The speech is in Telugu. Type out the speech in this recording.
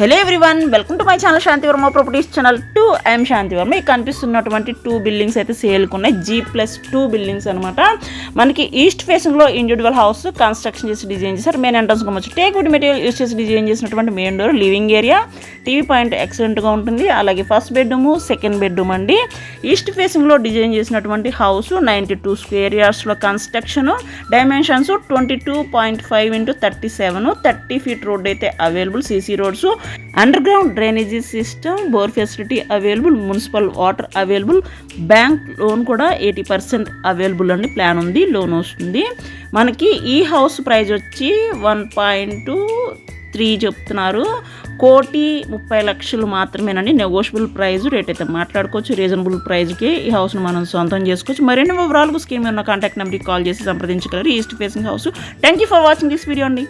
Hello everyone, welcome to my channel Shanti Varma properties channel 2. I'm Shanti Varma. ఈ కనిపిస్తున్నటువంటి 2 బిల్డింగ్స్ అయితే సేల్కి ఉన్నాయి. G+2 బిల్డింగ్స్ అనమాట. మనకి ఈస్ట్ ఫేసింగ్లో ఇండివిజువల్ హౌస్ కన్స్ట్రక్షన్ చేసి డిజైన్ చేశారు. మెయిన్ ఎంట్రన్స్ కొమ్మచ్చు టేక్ వుడ్ మెటీరియల్ యూస్ చేసి డిజైన్ చేసినటువంటి main door, living area, TV point ఎక్సలెంట్గా ఉంటుంది. అలాగే ఫస్ట్ బెడ్రూమ్, సెకండ్ బెడ్రూమ్ అండి. ఈస్ట్ ఫేసింగ్లో డిజైన్ చేసినటువంటి హౌస్ 92 స్క్వేర్ యార్డ్స్లో construction. Dimensions 22.5 x 37, 30 feet road అయితే available. CC roads, underground drainage system, bore facility available, municipal water available, bank loan కూడా 80% అవైలబుల్ అండి. ప్లాన్ ఉంది, లోన్ వస్తుంది. మనకి ఈ హౌస్ ప్రైస్ వచ్చి 1.3 చెప్తున్నారు. 1,30,00,000 మాత్రమేనండి. నెగోషియబుల్ ప్రైస్, రేట్ అయితే మాట్లాడుకోవచ్చు. రీజనబుల్ ప్రైస్కి ఈ హౌస్ను మనం సొంతం చేసుకోవచ్చు. మరిన్ని వివరాలకు స్కీమ్ ఉన్న కాంటాక్ట్ నెంబర్కి కాల్ చేసి సంప్రదించగలరు. East facing house. Thank you for watching this video అండి.